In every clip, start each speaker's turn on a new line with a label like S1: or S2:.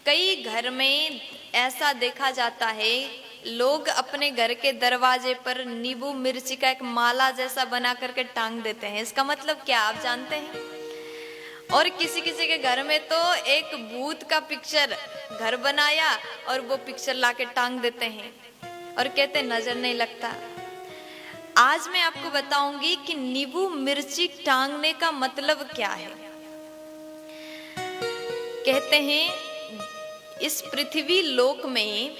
S1: कई घर में ऐसा देखा जाता है, लोग अपने घर के दरवाजे पर नींबू मिर्ची का एक माला जैसा बना करके टांग देते हैं। इसका मतलब क्या आप जानते हैं? और किसी किसी के घर में तो एक भूत का पिक्चर घर बनाया और वो पिक्चर लाके टांग देते हैं और कहते नजर नहीं लगता। आज मैं आपको बताऊंगी कि नींबू मिर्ची टांगने का मतलब क्या है। कहते हैं इस पृथ्वी लोक में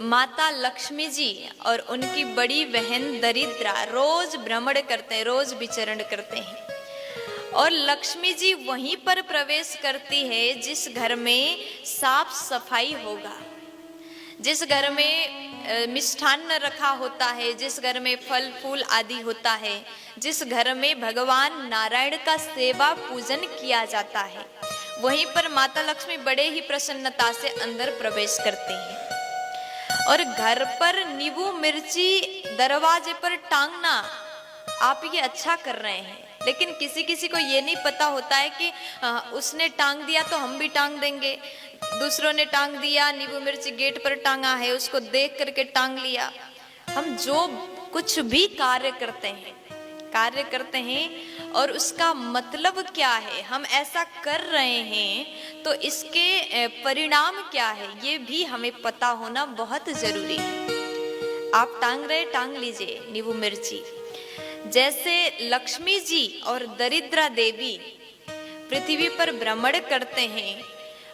S1: माता लक्ष्मी जी और उनकी बड़ी बहन दरिद्रा रोज भ्रमण करते हैं, रोज विचरण करते हैं। और लक्ष्मी जी वहीं पर प्रवेश करती है जिस घर में साफ सफाई होगा, जिस घर में मिष्ठान्न रखा होता है, जिस घर में फल फूल आदि होता है, जिस घर में भगवान नारायण का सेवा पूजन किया जाता है, वहीं पर माता लक्ष्मी बड़े ही प्रसन्नता से अंदर प्रवेश करते हैं। और घर पर नींबू मिर्ची दरवाजे पर टांगना आप ये अच्छा कर रहे हैं, लेकिन किसी किसी को ये नहीं पता होता है कि उसने टांग दिया तो हम भी टांग देंगे। दूसरों ने टांग दिया, नींबू मिर्ची गेट पर टांगा है, उसको देख करके टांग लिया। हम जो कुछ भी कार्य करते हैं और उसका मतलब क्या है, हम ऐसा कर रहे हैं तो इसके परिणाम क्या है, ये भी हमें पता होना बहुत जरूरी है। आप टांग लीजिए नींबू मिर्ची। जैसे लक्ष्मी जी और दरिद्रा देवी पृथ्वी पर भ्रमण करते हैं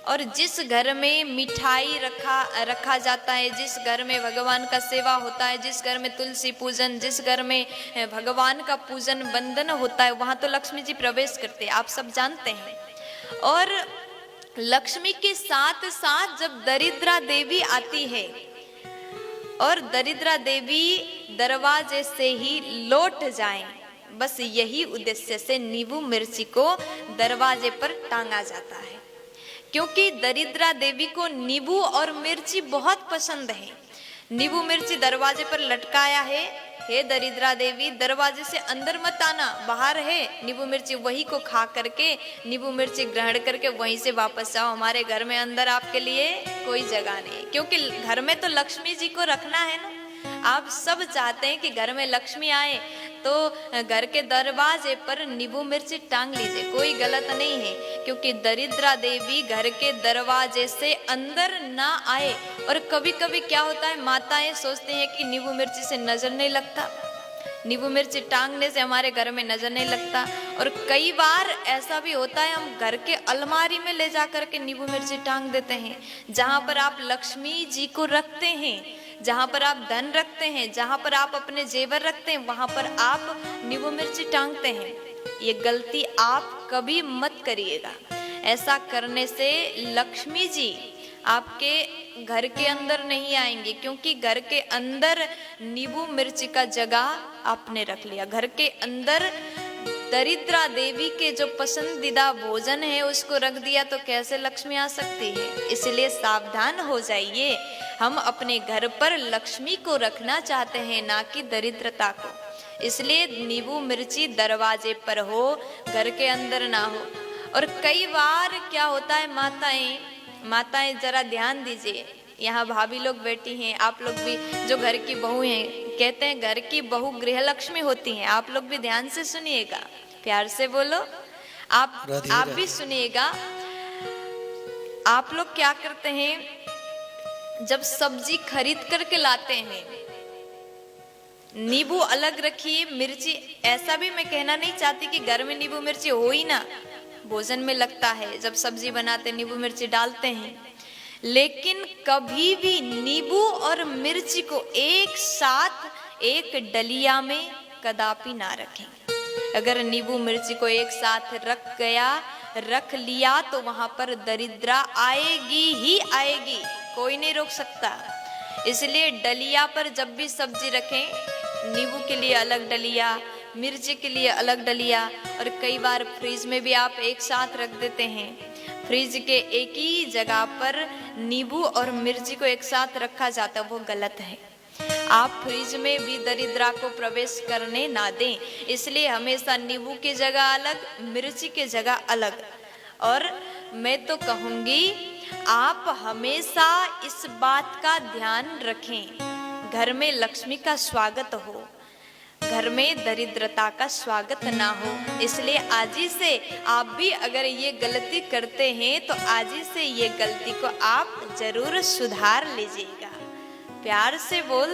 S1: और जिस घर में मिठाई रखा जाता है, जिस घर में भगवान का सेवा होता है, जिस घर में तुलसी पूजन, जिस घर में भगवान का पूजन वंदन होता है, वहां तो लक्ष्मी जी प्रवेश करते हैं, आप सब जानते हैं। और लक्ष्मी के साथ साथ जब दरिद्रा देवी आती है और दरिद्रा देवी दरवाजे से ही लौट जाएं, बस यही उद्देश्य से नींबू मिर्ची को दरवाजे पर टांगा जाता है, क्योंकि दरिद्रा देवी को नींबू और मिर्ची बहुत पसंद है। नींबू मिर्ची दरवाजे पर लटकाया है, हे दरिद्रा देवी दरवाजे से अंदर मत आना, बाहर है नींबू मिर्ची, वही को खा करके नींबू मिर्ची ग्रहण करके वहीं से वापस जाओ, हमारे घर में अंदर आपके लिए कोई जगह नहीं। क्योंकि घर में तो लक्ष्मी जी को रखना है ना। आप सब चाहते हैं कि घर में लक्ष्मी आए, तो घर के दरवाजे पर नींबू मिर्ची टांग लीजिए, कोई गलत नहीं है। क्योंकि दरिद्रा देवी घर के दरवाजे से अंदर ना आए। और कभी कभी क्या होता है, माताएं सोचते हैं कि नींबू मिर्ची से नजर नहीं लगता, नींबू मिर्ची टांगने से हमारे घर में नजर नहीं लगता। और कई बार ऐसा भी होता है, हम घर के अलमारी में ले जा करके नींबू मिर्ची टांग देते हैं। जहां पर आप लक्ष्मी जी को रखते हैं, जहां पर आप धन रखते हैं, जहां पर आप अपने जेवर रखते हैं, वहां पर आप नींबू मिर्ची टांगते हैं। ये गलती आप कभी मत करिएगा। ऐसा करने से लक्ष्मी जी आपके घर के अंदर नहीं आएंगे, क्योंकि घर के अंदर नींबू मिर्ची का जगह आपने रख लिया। घर के अंदर दरिद्रा देवी के जो पसंदीदा भोजन है उसको रख दिया, तो कैसे लक्ष्मी आ सकती है। इसलिए सावधान हो जाइए। हम अपने घर पर लक्ष्मी को रखना चाहते हैं, ना कि दरिद्रता को। इसलिए नींबू मिर्ची दरवाजे पर हो, घर के अंदर ना हो। और कई बार क्या होता है, माताएं जरा ध्यान दीजिए, यहाँ भाभी लोग बैठी हैं, आप लोग भी जो घर की बहू हैं, कहते हैं घर की बहू गृह लक्ष्मी होती हैं। आप लोग भी ध्यान से सुनिएगा, प्यार से बोलो, आप भी सुनिएगा। आप लोग क्या करते हैं, जब सब्जी खरीद करके लाते हैं, नींबू अलग रखिए, मिर्ची, ऐसा भी मैं कहना नहीं चाहती कि घर में नींबू मिर्ची हो ही ना, भोजन में लगता है, जब सब्जी बनाते नींबू मिर्ची डालते हैं, लेकिन कभी भी नींबू और मिर्ची को एक साथ एक डलिया में कदापि ना रखें। अगर नींबू मिर्ची को एक साथ रख लिया तो वहां पर दरिद्रा आएगी ही आएगी, कोई नहीं रोक सकता। इसलिए डलिया पर जब भी सब्जी रखें, नींबू के लिए अलग डलिया, मिर्ची के लिए अलग डलिया। और कई बार फ्रिज में भी आप एक साथ रख देते हैं, फ्रिज के एक ही जगह पर नींबू और मिर्ची को एक साथ रखा जाता है, वो गलत है। आप फ्रिज में भी दरिद्रा को प्रवेश करने ना दें। इसलिए हमेशा नींबू की जगह अलग, मिर्ची की जगह अलग। और मैं तो कहूँगी आप हमेशा इस बात का ध्यान रखें, घर में लक्ष्मी का स्वागत हो, घर में दरिद्रता का स्वागत ना हो। इसलिए आज ही से आप भी अगर ये गलती करते हैं तो आज ही से ये गलती को आप जरूर सुधार लीजिएगा। प्यार से बोल